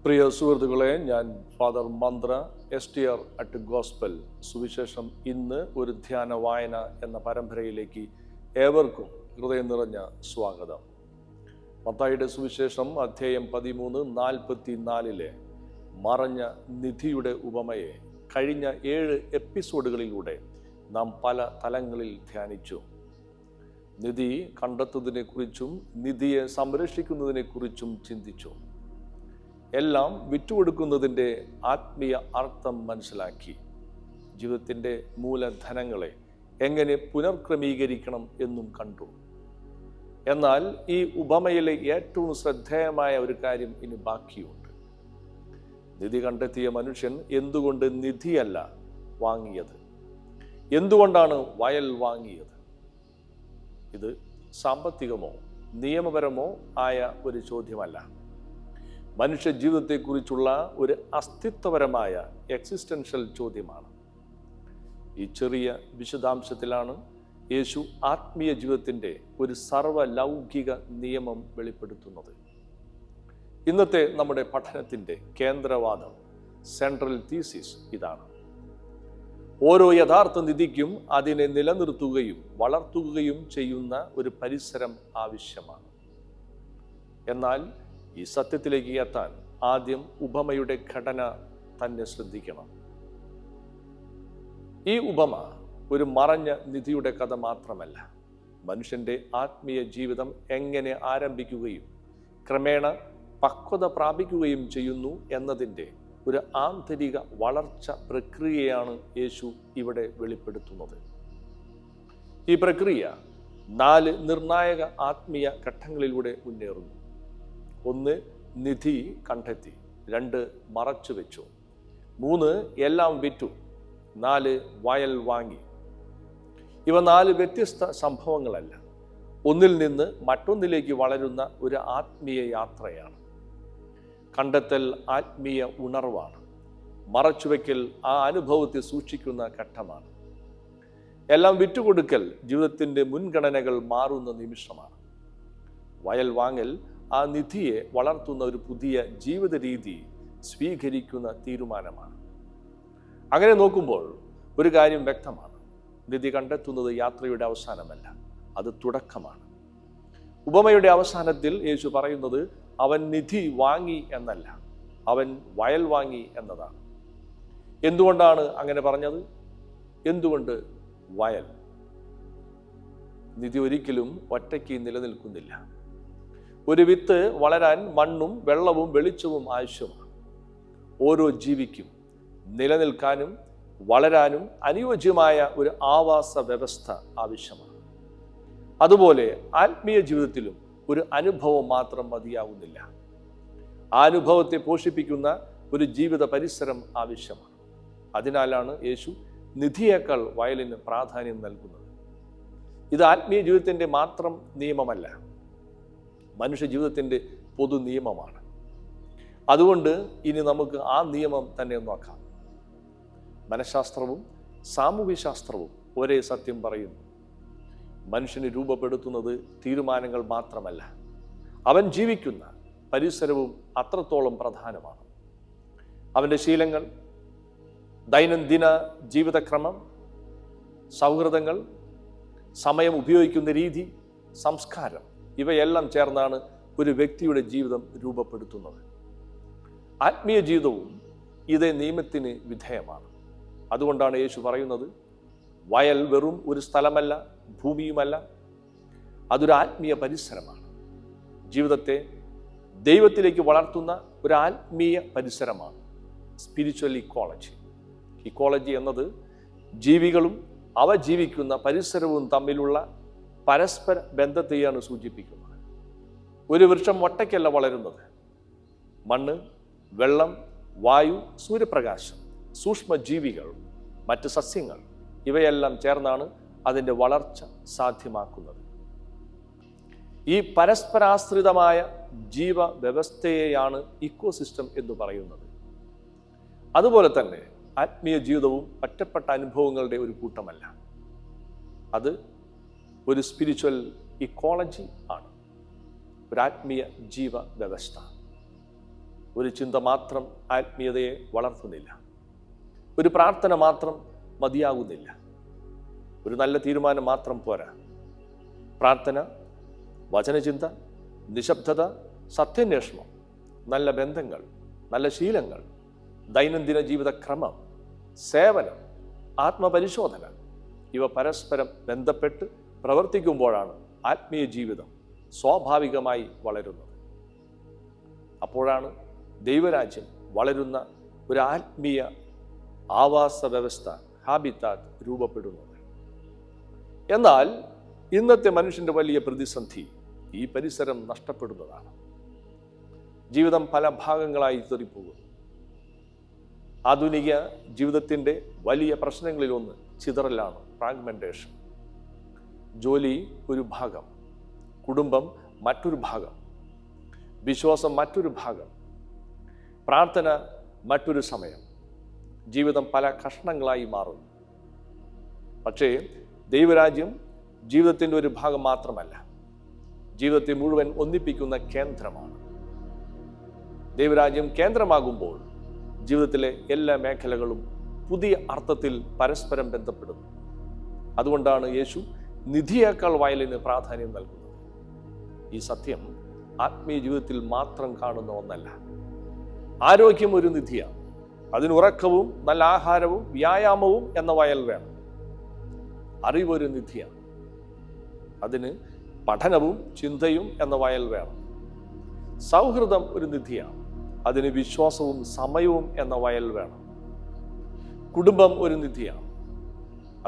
പ്രിയ സുഹൃത്തുക്കളെ, ഞാൻ father Mantra STR at gospel സുവിശേഷം ഇന്ന് ഒരു ധ്യാന വായന എന്ന പരമ്പരയിലേക്ക് ഏവർക്കും ഹൃദയം നിറഞ്ഞ സ്വാഗതം. മത്തായിയുടെ സുവിശേഷം അധ്യായം 13:44 മറഞ്ഞ നിധിയുടെ ഉപമയെ കഴിഞ്ഞ 7 എപ്പിസോഡുകളിലൂടെ നാം പല തലങ്ങളിൽ ധ്യാനിച്ചു. നിധി കണ്ടെത്തുന്നതിനെക്കുറിച്ചും നിധിയെ സംരക്ഷിക്കുന്നതിനെക്കുറിച്ചും ചിന്തിച്ചു. എല്ലാം വിറ്റുകൊടുക്കുന്നതിൻ്റെ ആത്മീയ അർത്ഥം മനസ്സിലാക്കി. ജീവിതത്തിൻ്റെ മൂലധനങ്ങളെ എങ്ങനെ പുനർക്രമീകരിക്കണം എന്നും കണ്ടു. എന്നാൽ ഈ ഉപമയിലെ ഏറ്റവും ശ്രദ്ധേയമായ ഒരു കാര്യം ഇനി ബാക്കിയുണ്ട്. നിധി കണ്ടെത്തിയ മനുഷ്യൻ എന്തുകൊണ്ട് നിധിയല്ല വാങ്ങിയത്? എന്തുകൊണ്ടാണ് വയൽ വാങ്ങിയത്? ഇത് സാമ്പത്തികമോ നിയമപരമോ ആയ ഒരു ചോദ്യമല്ല. മനുഷ്യ ജീവിതത്തെക്കുറിച്ചുള്ള ഒരു അസ്തിത്വപരമായ എക്സിസ്റ്റൻഷ്യൽ ചോദ്യമാണ്. ഈ ചെറിയ വിശദാംശത്തിലാണ് യേശു ആത്മീയ ജീവിതത്തിൻ്റെ ഒരു സർവലൗകിക നിയമം വെളിപ്പെടുത്തുന്നത്. ഇന്നത്തെ നമ്മുടെ പഠനത്തിൻ്റെ കേന്ദ്രവാദം, സെൻട്രൽ തീസിസ് ഇതാണ്: ഓരോ യഥാർത്ഥ നിധിക്കും അതിനെ നിലനിർത്തുകയും വളർത്തുകയും ചെയ്യുന്ന ഒരു പരിസരം ആവശ്യമാണ്. എന്നാൽ ഈ സത്യത്തിലേക്ക് എത്താൻ ആദ്യം ഉപമയുടെ ഘടന തന്നെ ശ്രദ്ധിക്കണം. ഈ ഉപമ ഒരു മറഞ്ഞ നിധിയുടെ കഥ മാത്രമല്ല, മനുഷ്യൻ്റെ ആത്മീയ ജീവിതം എങ്ങനെ ആരംഭിക്കുകയും ക്രമേണ പക്വത പ്രാപിക്കുകയും ചെയ്യുന്നു എന്നതിൻ്റെ ഒരു ആന്തരിക വളർച്ച പ്രക്രിയയാണ് യേശു ഇവിടെ വെളിപ്പെടുത്തുന്നത്. ഈ പ്രക്രിയ 4 നിർണായക ആത്മീയ ഘട്ടങ്ങളിലൂടെ മുന്നേറുന്നു. 1. നിധി കണ്ടെത്തി. 2. മറച്ചു വെച്ചു. 3. എല്ലാം വിറ്റു. 4. വയൽ വാങ്ങി. ഇവ 4 വ്യത്യസ്ത സംഭവങ്ങളല്ല, ഒന്നിൽ നിന്ന് മറ്റൊന്നിലേക്ക് വളരുന്ന ഒരു ആത്മീയ യാത്രയാണ്. കണ്ടെത്തൽ ആത്മീയ ഉണർവാണ്. മറച്ചുവെക്കൽ ആ അനുഭവത്തെ സൂക്ഷിക്കുന്ന ഘട്ടമാണ്. എല്ലാം വിറ്റുകൊടുക്കൽ ജീവിതത്തിൻ്റെ മുൻഗണനകൾ മാറുന്ന നിമിഷമാണ്. വയൽ വാങ്ങൽ ആ നിധിയെ വളർത്തുന്ന ഒരു പുതിയ ജീവിത രീതി സ്വീകരിക്കുന്ന തീരുമാനമാണ്. അങ്ങനെ നോക്കുമ്പോൾ ഒരു കാര്യം വ്യക്തമാണ്: നിധി കണ്ടെത്തുന്നത് യാത്രയുടെ അവസാനമല്ല, അത് തുടക്കമാണ്. ഉപമയുടെ അവസാനത്തിൽ യേശു പറയുന്നത് അവൻ നിധി വാങ്ങി എന്നല്ല, അവൻ വയൽ വാങ്ങി എന്നതാണ്. എന്തുകൊണ്ടാണ് അങ്ങനെ പറഞ്ഞത്? എന്തുകൊണ്ട് വയൽ? നിധി ഒരിക്കലും ഒറ്റയ്ക്ക് നിലനിൽക്കുന്നില്ല. ഒരു വിത്ത് വളരാൻ മണ്ണും വെള്ളവും വെളിച്ചവും ആവശ്യമാണ്. ഓരോ ജീവിക്കും നിലനിൽക്കാനും വളരാനും അനുയോജ്യമായ ഒരു ആവാസ വ്യവസ്ഥ ആവശ്യമാണ്. അതുപോലെ ആത്മീയ ജീവിതത്തിലും ഒരു അനുഭവം മാത്രം മതിയാവുന്നില്ല. ആ അനുഭവത്തെ പോഷിപ്പിക്കുന്ന ഒരു ജീവിത പരിസരം ആവശ്യമാണ്. അതിനാലാണ് യേശു നിധിയേക്കാൾ വയലിന് പ്രാധാന്യം നൽകുന്നത്. ഇത് ആത്മീയ ജീവിതത്തിൻ്റെ മാത്രം നിയമമല്ല, മനുഷ്യ ജീവിതത്തിൻ്റെ പൊതു നിയമമാണ്. അതുകൊണ്ട് ഇനി നമുക്ക് ആ നിയമം തന്നെ നോക്കാം. മനഃശാസ്ത്രവും സാമൂഹ്യശാസ്ത്രവും ഒരേ സത്യം പറയുന്നു: മനുഷ്യനെ രൂപപ്പെടുത്തുന്നത് തീരുമാനങ്ങൾ മാത്രമല്ല, അവൻ ജീവിക്കുന്ന പരിസരവും അത്രത്തോളം പ്രധാനമാണ്. അവൻ്റെ ശീലങ്ങൾ, ദൈനംദിന ജീവിതക്രമം, സൗഹൃദങ്ങൾ, സമയം ഉപയോഗിക്കുന്ന രീതി, സംസ്കാരം, ഇവയെല്ലാം ചേർന്നാണ് ഒരു വ്യക്തിയുടെ ജീവിതം രൂപപ്പെടുത്തുന്നത്. ആത്മീയ ജീവിതവും ഇതേ നിയമത്തിന് വിധേയമാണ്. അതുകൊണ്ടാണ് യേശു പറയുന്നത് വയൽ വെറും ഒരു സ്ഥലമല്ല, ഭൂമിയുമല്ല, അതൊരു ആത്മീയ പരിസരമാണ്. ജീവിതത്തെ ദൈവത്തിലേക്ക് വളർത്തുന്ന ഒരു ആത്മീയ പരിസരമാണ് സ്പിരിച്വൽ ഇക്കോളജി. ഇക്കോളജി എന്നത് ജീവികളും അവ ജീവിക്കുന്ന പരിസരവും തമ്മിലുള്ള പരസ്പര ബന്ധത്തെയാണ് സൂചിപ്പിക്കുന്നത്. ഒരു വൃക്ഷം ഒറ്റയ്ക്കല്ല വളരുന്നത്. മണ്ണ്, വെള്ളം, വായു, സൂര്യപ്രകാശം, സൂക്ഷ്മജീവികൾ, മറ്റ് സസ്യങ്ങൾ, ഇവയെല്ലാം ചേർന്നാണ് അതിൻ്റെ വളർച്ച സാധ്യമാക്കുന്നത്. ഈ പരസ്പരാശ്രിതമായ ജീവ വ്യവസ്ഥയെയാണ് ഇക്കോസിസ്റ്റം എന്ന് പറയുന്നത്. അതുപോലെ തന്നെ ആത്മീയ ജീവിതവും ഒറ്റപ്പെട്ട അനുഭവങ്ങളുടെ ഒരു കൂട്ടമല്ല, അത് ഒരു സ്പിരിച്വൽ ഇക്കോളജി ആണ്, ഒരു ആത്മീയ ജീവ വ്യവസ്ഥ. ഒരു ചിന്ത മാത്രം ആത്മീയതയെ വളർത്തുന്നില്ല. ഒരു പ്രാർത്ഥന മാത്രം മതിയാകുന്നില്ല. ഒരു നല്ല തീരുമാനം മാത്രം പോരാ. പ്രാർത്ഥന, വചനചിന്ത, നിശബ്ദത, സത്യാന്വേഷണം, നല്ല ബന്ധങ്ങൾ, നല്ല ശീലങ്ങൾ, ദൈനംദിന ജീവിത ക്രമം, സേവനം, ആത്മപരിശോധന, ഇവ പരസ്പരം ബന്ധപ്പെട്ട് പ്രവർത്തിക്കുമ്പോഴാണ് ആത്മീയ ജീവിതം സ്വാഭാവികമായി വളരുന്നത്. അപ്പോഴാണ് ദൈവരാജ്യം വളരുന്ന ഒരു ആത്മീയ ആവാസ വ്യവസ്ഥ, ഹാബിറ്റാറ്റ് രൂപപ്പെടുന്നത്. എന്നാൽ ഇന്നത്തെ മനുഷ്യന്റെ വലിയ പ്രതിസന്ധി ഈ പരിസരം നഷ്ടപ്പെടുന്നതാണ്. ജീവിതം പല ഭാഗങ്ങളായി തെറിപ്പോകുന്നു. ആധുനിക ജീവിതത്തിൻ്റെ വലിയ പ്രശ്നങ്ങളിലൊന്ന് ചിതറലാണ്, ഫ്രാഗ്മെന്റേഷൻ. ജോലി ഒരു ഭാഗം, കുടുംബം മറ്റൊരു ഭാഗം, വിശ്വാസം മറ്റൊരു ഭാഗം, പ്രാർത്ഥന മറ്റൊരു സമയം. ജീവിതം പല കഷ്ണങ്ങളായി മാറുന്നു. പക്ഷേ ദൈവരാജ്യം ജീവിതത്തിൻ്റെ ഒരു ഭാഗം മാത്രമല്ല, ജീവിതത്തെ മുഴുവൻ ഒന്നിപ്പിക്കുന്ന കേന്ദ്രമാണ്. ദൈവരാജ്യം കേന്ദ്രമാകുമ്പോൾ ജീവിതത്തിലെ എല്ലാ മേഖലകളും പുതിയ അർത്ഥത്തിൽ പരസ്പരം ബന്ധപ്പെടുന്നു. അതുകൊണ്ടാണ് യേശു നിധിയേക്കാൾ വയലിന് പ്രാധാന്യം നൽകുന്നത്. ഈ സത്യം ആത്മീയ ജീവിതത്തിൽ മാത്രം കാണുന്ന ഒന്നല്ല. ആരോഗ്യം ഒരു നിധിയാണ്. അതിന് ഉറക്കവും നല്ല ആഹാരവും വ്യായാമവും എന്ന വയൽ വേണം. അറിവൊരു നിധിയാണ്. അതിന് പഠനവും ചിന്തയും എന്ന വയൽ വേണം. സൗഹൃദം ഒരു നിധിയാണ്. അതിന് വിശ്വാസവും സമയവും എന്ന വയൽ വേണം. കുടുംബം ഒരു നിധിയാണ്.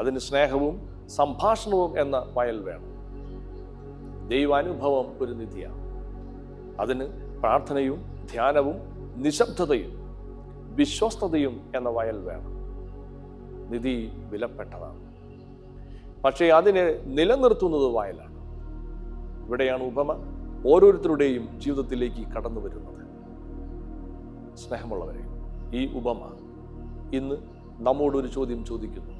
അതിന് സ്നേഹവും സംഭാഷണവും എന്ന വയൽ വേണം. ദൈവാനുഭവം ഒരു നിധിയാണ്. അതിന് പ്രാർത്ഥനയും ധ്യാനവും നിശബ്ദതയും വിശ്വസ്തതയും എന്ന വയൽ വേണം. നിധി വിലപ്പെട്ടതാണ്, പക്ഷേ അതിനെ നിലനിർത്തുന്നത് വയലാണ്. ഇവിടെയാണ് ഉപമ ഓരോരുത്തരുടെയും ജീവിതത്തിലേക്ക് കടന്നു വരുന്നത്. സ്നേഹമുള്ളവരെ, ഈ ഉപമ ഇന്ന് നമ്മോടൊരു ചോദ്യം ചോദിക്കുന്നു.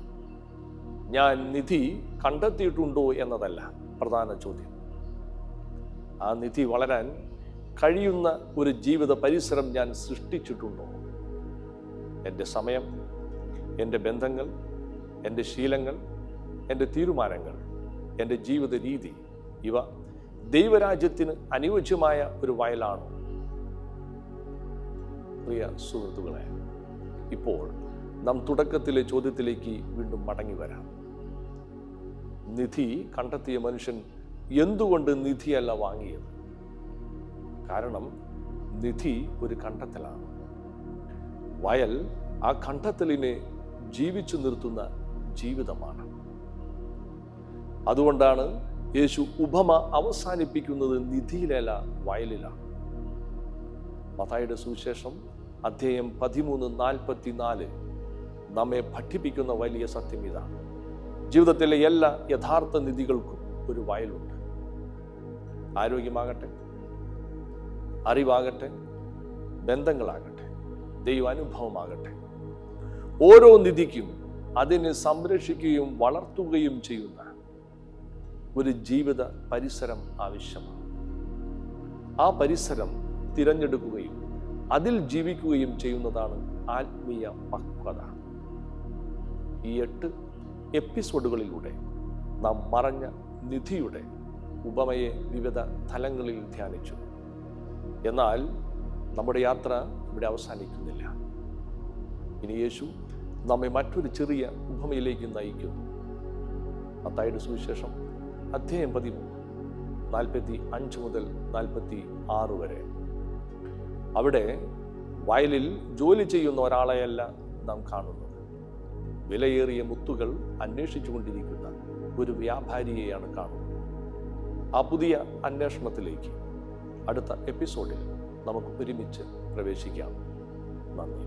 ഞാൻ നിധി കണ്ടെത്തിയിട്ടുണ്ടോ എന്നതല്ല പ്രധാന ചോദ്യം. ആ നിധി വളരാൻ കഴിയുന്ന ഒരു ജീവിത പരിസരം ഞാൻ സൃഷ്ടിച്ചിട്ടുണ്ടോ? എൻ്റെ സമയം, എൻ്റെ ബന്ധങ്ങൾ, എൻ്റെ ശീലങ്ങൾ, എൻ്റെ തീരുമാനങ്ങൾ, എൻ്റെ ജീവിത രീതി, ഇവ ദൈവരാജ്യത്തിന് അനുയോജ്യമായ ഒരു വയലാണോ? പ്രിയ സുഹൃത്തുക്കളെ, ഇപ്പോൾ നാം തുടക്കത്തിലെ ചോദ്യത്തിലേക്ക് വീണ്ടും മടങ്ങി വരാം. നിധി കണ്ടെത്തിയ മനുഷ്യൻ എന്തുകൊണ്ട് നിധിയല്ല വാങ്ങിയത്? കാരണം നിധി ഒരു കണ്ടെത്തലാണ്. വയൽ ആ കണ്ടെത്തലിനെ ജീവിച്ചു നിർത്തുന്ന ജീവിതമാണ്. അതുകൊണ്ടാണ് യേശു ഉപമ അവസാനിപ്പിക്കുന്നത് നിധിയിലല്ല, വയലിലാണ്. മത്തായിയുടെ സുവിശേഷം അധ്യായം 13:44 നമ്മെ പഠിപ്പിക്കുന്ന വലിയ സത്യം ഇതാണ്. ജീവിതത്തിലെ എല്ലാ യഥാർത്ഥ നിധികൾക്കും ഒരു വയലുണ്ട്. ആരോഗ്യമാകട്ടെ, അറിവാകട്ടെ, ബന്ധങ്ങളാകട്ടെ, ദൈവാനുഭവമാകട്ടെ, ഓരോ നിധിക്കും അതിനെ സംരക്ഷിക്കുകയും വളർത്തുകയും ചെയ്യുന്ന ഒരു ജീവിത പരിസരം ആവശ്യമാണ്. ആ പരിസരം തിരഞ്ഞെടുക്കുകയും അതിൽ ജീവിക്കുകയും ചെയ്യുന്നതാണ് ആത്മീയ പക്വത. ഈ 8 എപ്പിസോഡുകളിലൂടെ നാം മറഞ്ഞ നിധിയുടെ ഉപമയെ വിവിധ തലങ്ങളിൽ ധ്യാനിച്ചു. എന്നാൽ നമ്മുടെ യാത്ര ഇവിടെ അവസാനിക്കുന്നില്ല. ഇനി യേശു നമ്മെ മറ്റൊരു ചെറിയ ഉപമയിലേക്ക് നയിക്കുന്നു. മത്തായിയുടെ സുവിശേഷം അധ്യായം 13:45 മുതൽ 46 വരെ. അവിടെ വയലിൽ ജോലി ചെയ്യുന്ന ഒരാളെയല്ല നാം കാണുന്നത്. വിലയേറിയ മുത്തുകൾ അന്വേഷിച്ചുകൊണ്ടിരിക്കുന്ന ഒരു വ്യാപാരിയെയാണ് കാണുന്നത്. ആ പുതിയ അന്വേഷണത്തിലേക്ക് അടുത്ത എപ്പിസോഡിൽ നമുക്ക് ഒരുമിച്ച് പ്രവേശിക്കാം. നന്ദി.